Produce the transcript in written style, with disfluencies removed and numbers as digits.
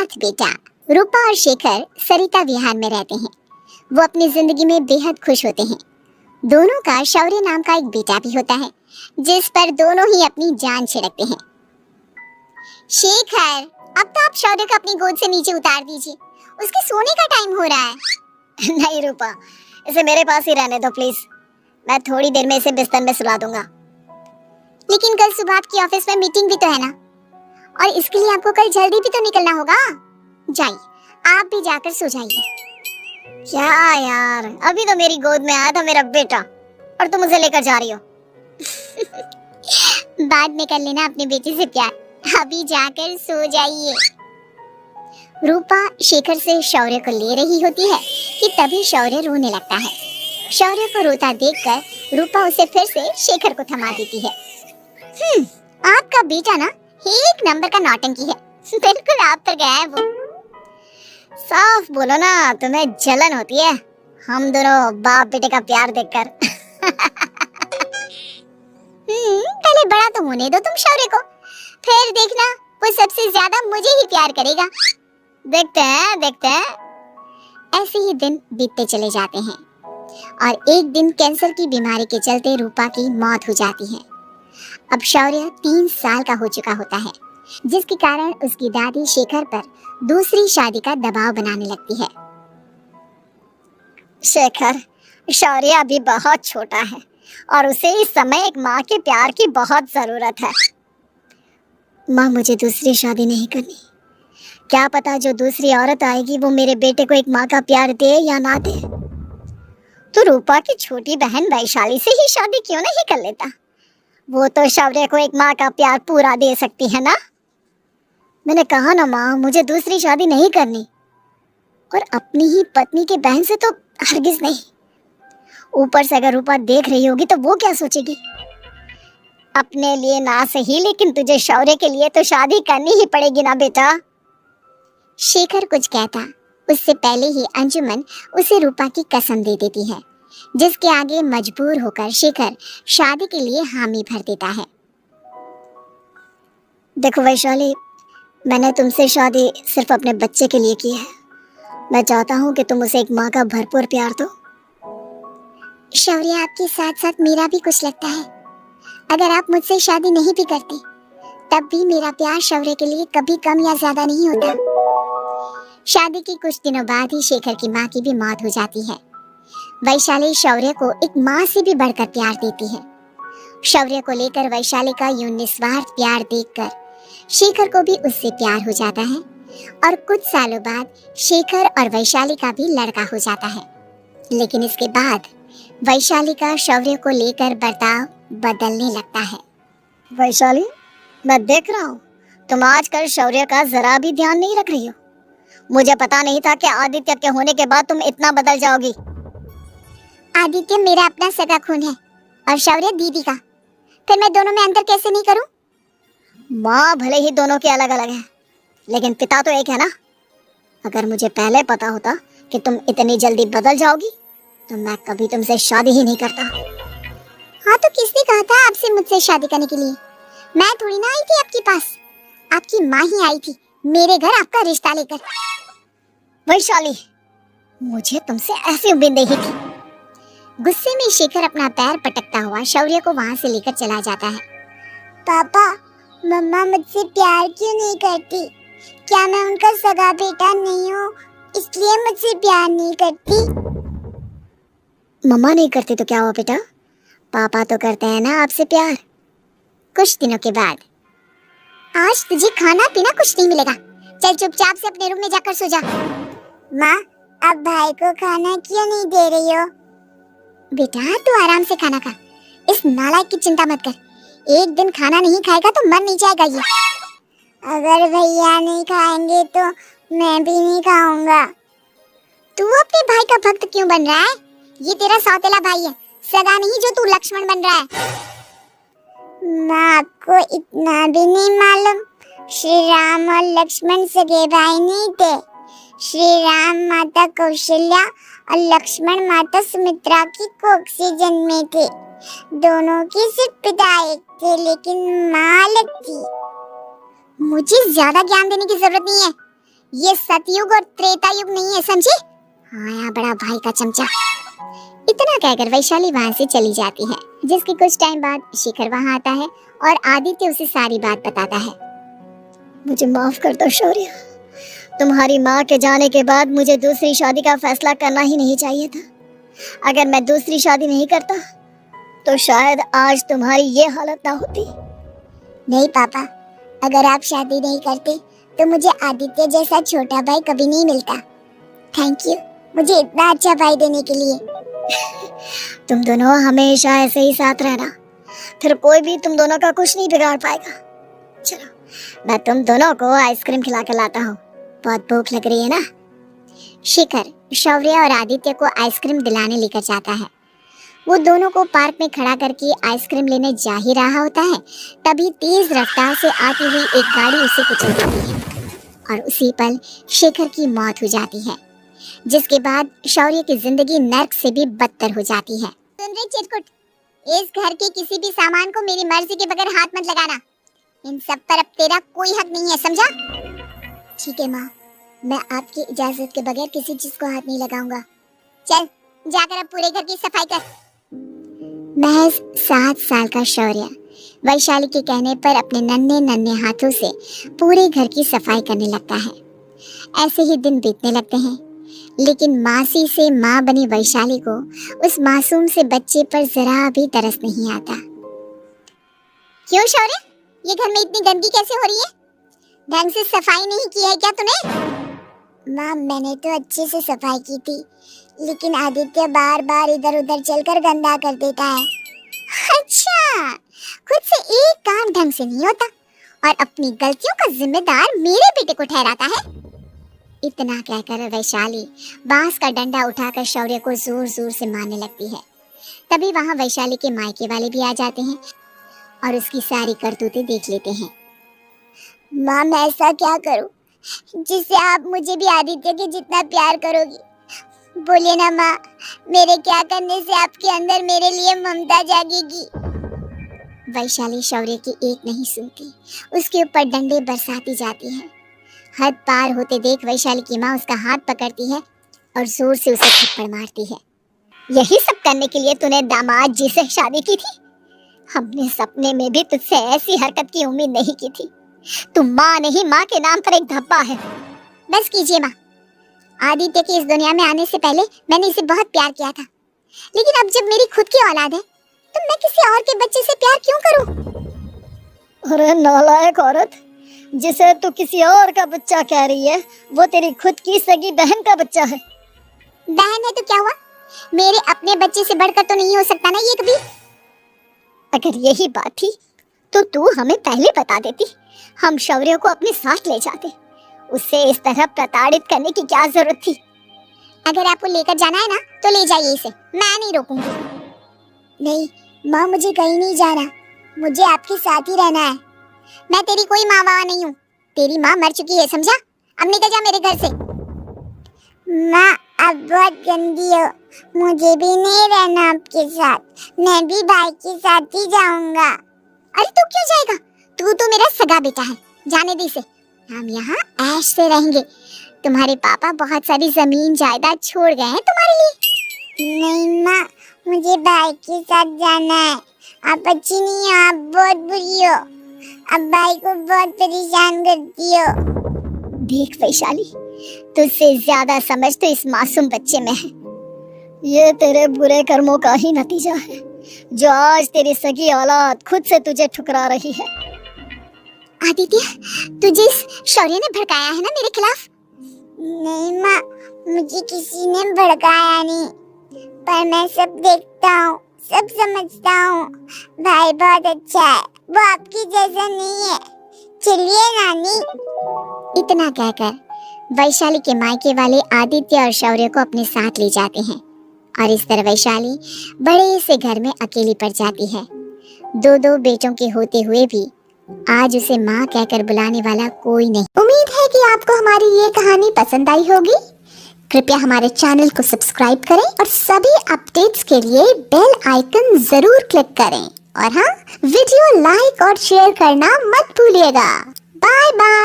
सिद्धार्थ बेटा, रूपा और शेखर सरिता विहार में रहते हैं। वो अपनी जिंदगी में बेहद खुश होते हैं। दोनों का शौर्य नाम का एक बेटा भी होता है, जिस पर दोनों ही अपनी जान छिड़कते हैं। शेखर, अब तो आप शौर्य को अपनी गोद से नीचे उतार दीजिए, उसके सोने का टाइम हो रहा है। नहीं रूपा, इसे मेरे पास ही रहने दो प्लीज। मैं थोड़ी देर में इसे बिस्तर में सुला दूंगा। लेकिन कल सुबह आपकी ऑफिस में मीटिंग भी तो है ना, और इसके लिए आपको कल जल्दी भी तो निकलना होगा। जाइए, आप भी जाकर सो जाइए। क्या यार, अभी तो मेरी गोद में आया था मेरा बेटा और तुम उसे लेकर जा रही हो। बाद में कर लेना अपने बेटे से प्यार, अभी जाकर सो जाइए। रूपा शेखर से शौर्य को ले रही होती है कि तभी शौर्य रोने लगता है। शौर्य को रोता देखकर रूपा उसे फिर से शेखर को थमा देती है। आपका बेटा ना एक नंबर का नौटंकी है, बिल्कुल आप पर गया है वो। साफ बोलो ना, तुम्हें जलन होती है हम दोनों बाप बेटे का प्यार देखकर। पहले बड़ा तो होने दो तुम शौर्य को, फिर देखना वो सबसे ज्यादा मुझे ही प्यार करेगा। देखते हैं। ऐसे ही दिन बीतते चले जाते हैं और एक दिन कैंसर की बीमारी के चलते रूपा की मौत हो जाती है। अब शौर्य 3 साल का हो चुका होता है, जिसके कारण उसकी दादी शेखर पर दूसरी शादी का दबाव बनाने लगती है। शेखर, शौर्य अभी बहुत छोटा है और उसे इस समय एक माँ के प्यार की बहुत जरूरत है। माँ, मुझे दूसरी शादी नहीं करनी। क्या पता जो दूसरी औरत आएगी वो मेरे बेटे को एक माँ का प्यार दे या ना दे। तो रूपा की छोटी बहन वैशाली से ही शादी क्यों नहीं कर लेता? वो तो शौर्य को एक माँ का प्यार पूरा दे सकती है ना। मैंने कहा ना माँ, मुझे दूसरी शादी नहीं करनी, और अपनी ही पत्नी की बहन से तो हरगिज नहीं। ऊपर से अगर रूपा देख रही होगी तो वो क्या सोचेगी? अपने लिए ना सही, लेकिन तुझे शौर्य के लिए तो शादी करनी ही पड़ेगी ना बेटा। शेखर कुछ कहता उससे पहले ही अंजुमन उसे रूपा की कसम दे देती है, जिसके आगे मजबूर होकर शेखर शादी के लिए हामी भर देता है। देखो वैशाली, मैंने तुमसे शादी सिर्फ अपने बच्चे के लिए की है। मैं चाहता हूँ कि तुम उसे एक माँ का भरपूर प्यार दो। शौर्य, आपके साथ साथ मेरा भी कुछ लगता है। अगर आप मुझसे शादी नहीं भी करते तब भी मेरा प्यार शौर्य के लिए कभी कम या ज्यादा नहीं होता। शादी के कुछ दिनों बाद ही शेखर की माँ की भी मौत हो जाती है। वैशाली शौर्य को एक माँ से भी बढ़कर प्यार देती है। शौर्य को लेकर वैशाली का यूं निस्वार्थ प्यार देखकर शेखर को भी उससे प्यार हो जाता है और कुछ सालों बाद शेखर और वैशाली का भी लड़का हो जाता है। लेकिन इसके बाद वैशाली का शौर्य को लेकर बर्ताव बदलने लगता है। वैशाली, मैं देख रहा हूँ तुम आजकल शौर्य का जरा भी ध्यान नहीं रख रही हो। मुझे पता नहीं था कि आदित्य के होने के बाद तुम इतना बदल जाओगी। आदित्य मेरा अपना सगा खून है और शौर्य दीदी का, फिर मैं दोनों में अंतर कैसे नहीं करूं? माँ भले ही दोनों के अलग अलग हैं, लेकिन पिता तो एक है ना। अगर मुझे पहले पता होता कि तुम इतनी जल्दी बदल जाओगी तो मैं कभी तुमसे शादी ही नहीं करता। हाँ, तो किसने कहा था आपसे मुझसे शादी करने के लिए? मैं थोड़ी ना आई थी आपके पास, आपकी माँ ही आई थी मेरे घर आपका रिश्ता लेकर। वैशाली, मुझे तुमसे ऐसी उम्मीद नहीं थी। गुस्से में शेखर अपना पैर पटकता हुआ शौर्य को वहां से लेकर चला जाता है। पापा, मम्मा मुझसे प्यार क्यों नहीं करती? क्या मैं उनका सगा बेटा नहीं हूँ इसलिए मुझसे प्यार नहीं करती? मम्मा नहीं करती तो क्या हुआ बेटा, पापा तो करते हैं ना आपसे प्यार। कुछ दिनों के बाद, आज तुझे खाना पीना कुछ नहीं मिलेगा, चल चुपचाप से अपने रूम में जाकर सो जा। माँ, अब भाई को खाना क्यों नहीं दे रही हो? बेटा तू आराम से खाना खा, इस नालायक की चिंता मत कर। एक दिन खाना नहीं खाएगा तो मर नहीं जाएगा ये। अगर भैया नहीं खाएंगे तो मैं भी नहीं खाऊंगा। तू अपने भाई का भक्त क्यों बन रहा है? ये तेरा सौतेला भाई है, सगा नहीं जो तू लक्ष्मण बन रहा है। माँ, आपको इतना भी नहीं मालूम, श्री राम और लक्ष्मण सगे भाई नहीं थे। श्री राम माता कौशल्या और लक्ष्मण माता सुमित्रा की कोख से जन्मे थे। दोनों की सिर्फ पिता एक थे लेकिन माँ अलग थी। मुझे ज्यादा ज्ञान देने की जरूरत नहीं है, ये सतयुग और त्रेता युग नहीं है, समझे? हाँ, बड़ा भाई का चमचा। इतना कहकर वैशाली वहां से चली जाती है, जिसके कुछ टाइम बाद शिखर वहां आता है और आदित्य उसे सारी बात बताता है। मुझे माफ कर दो शौर्य, तुम्हारी माँ के जाने के बाद मुझे दूसरी शादी का फैसला करना ही नहीं चाहिए था। अगर मैं दूसरी शादी नहीं करता तो शायद आज तुम्हारी ये हालत ना होती। नहीं पापा, अगर आप शादी नहीं करते तो मुझे आदित्य जैसा छोटा भाई कभी नहीं मिलता। थैंक यू मुझे इतना अच्छा भाई देने के लिए। तुम दोनों हमेशा ऐसे ही साथ रहना, फिर कोई भी तुम दोनों का कुछ नहीं बिगाड़ पाएगा। चलो, मैं तुम दोनों को आइसक्रीम खिला कर लाता हूँ, बहुत भूख लग रही है ना। शिखर शौर्य और आदित्य को आइसक्रीम दिलाने लेकर जाता है। वो दोनों को पार्क में खड़ा करके आइसक्रीम लेने जा ही रहा होता है, तभी तेज रफ्तार से आती हुई एक गाड़ी उसे कुचल देती है और उसी पल शिखर की मौत हो जाती है, जिसके बाद शौर्य की जिंदगी नर्क से भी बदतर हो जाती है। सुन रही चिरकुट, इस घर के किसी भी सामान को मेरी मर्जी के बगैर हाथ मत लगाना। इन सब पर अब तेरा कोई हक नहीं है, समझा? ठीक है माँ, मैं आपकी इजाजत के बगैर किसी चीज को हाथ नहीं लगाऊंगा। चल जाकर अब पूरे घर की सफाई कर। महज 7 साल का शौर्य वैशाली के कहने पर अपने नन्हे नन्हे हाथों से पूरे घर की सफाई करने लगता है। ऐसे ही दिन बीतने लगते हैं, लेकिन मासी से माँ बनी वैशाली को उस मासूम से बच्चे पर जरा भी तरस नहीं आता। क्यों शौर्य, ये घर में इतनी गंदगी कैसे हो रही है? ढंग से सफाई नहीं की है क्या तूने? माँ, मैंने तो अच्छे से सफाई की थी, लेकिन आदित्य बार बार इधर उधर चलकर गंदा कर देता है। अच्छा, खुद से एक काम ढंग से नहीं होता और अपनी गलतियों का जिम्मेदार मेरे बेटे को ठहराता है। इतना कहकर वैशाली बांस का डंडा उठाकर शौर्य को जोर जोर से मारने लगती है। तभी वहां वैशाली के मायके वाले भी आ जाते हैं और उसकी सारी करतूतें देख लेते हैं। माँ, मैं ऐसा क्या करूं जिससे आप मुझे भी आदित्य के जितना प्यार करोगी? बोलिए ना माँ, मेरे क्या करने से आपके अंदर मेरे लिए ममता जागेगी? वैशाली शौर्य की एक नहीं सुनती, उसके ऊपर डंडे बरसाती जाती है। हद पार होते देख वैशाली की माँ उसका हाथ पकड़ती है और जोर से उसे थप्पड़ मारती है। यही सब करने के लिए तूने दामाद जी से शादी की थी? हमने सपने में भी तुझसे ऐसी हरकत की उम्मीद नहीं की थी। तू माँ नहीं, माँ के नाम पर एक धब्बा है। बस कीजिए माँ, आदित्य के इस दुनिया में आने से पहले मैंने इसे बहुत प्यार किया था, लेकिन अब जब मेरी खुद की औलाद है तो मैं किसी और के बच्चे से प्यार क्यों करूं? अरे नालायक औरत, जिसे तू किसी और का बच्चा कह रही है वो तेरी खुद की सगी बहन का बच्चा है। बहन है तो क्या हुआ, मेरे अपने बच्चे से बढ़कर तो नहीं हो सकता ना ये कभी। अगर यही बात थी तो तू हमें पहले बता देती, हम शौर्य को अपने साथ ले जाते। उससे इस तरह प्रताड़ित करने की क्या जरूरत थी? अगर आपको लेकर जाना है ना तो ले जाइए इसे, मैं नहीं रोकूंगी। नहीं माँ, मुझे कहीं नहीं जाना, मुझे आपके साथ ही रहना है। मैं तेरी कोई माँ बाबा नहीं हूँ, तेरी माँ मर चुकी है, समझा? अब निकल जा मेरे घर से। माँ, अब बहुत गंदी हो, मुझे भी नहीं रहना आपके साथ, मैं भी भाई के साथ ही जाऊंगा। अरे तू क्यों जाएगा? तू तो मेरा सगा बेटा है, जाने दे इसे। हम यहाँ ऐश से रहेंगे। तुम्हारे पापा बहुत सारी जमीन जायदाद छोड़ गए हैं तुम्हारे लिए। नहीं माँ, मुझे भाई के साथ जाना है। आप अच्छी नहीं हो, आप बहुत बुरी हो, आप भाई को बहुत परेशान करती हो। देख वैशाली, तुझसे ज्यादा समझ तो इस मासूम बच्चे में है। ये तेरे बुरे कर्मों का ही नतीजा है, जो आज तेरी सगी औलाद खुद से तुझे ठुकरा रही है। आदित्य, तुझे इस शौर्य ने भड़काया है ना मेरे खिलाफ? नहीं माँ, मुझे किसी ने भड़काया नहीं, पर मैं सब देखता हूँ, सब समझता हूँ। भाई बहुत अच्छा है, वो आपकी जैसा नहीं है। चलिए नानी। इतना कहकर वैशाली के मायके वाले आदित्य और शौर्य को अपने साथ ले जाते हैं और इस तरह वैशाली बड़े से घर में अकेली पड़ जाती है। 2 बेटों के होते हुए भी आज उसे माँ कहकर बुलाने वाला कोई नहीं। उम्मीद है कि आपको हमारी ये कहानी पसंद आई होगी। कृपया हमारे चैनल को सब्सक्राइब करें और सभी अपडेट्स के लिए बेल आइकन जरूर क्लिक करें और हाँ, वीडियो लाइक और शेयर करना मत भूलिएगा। Bye bye.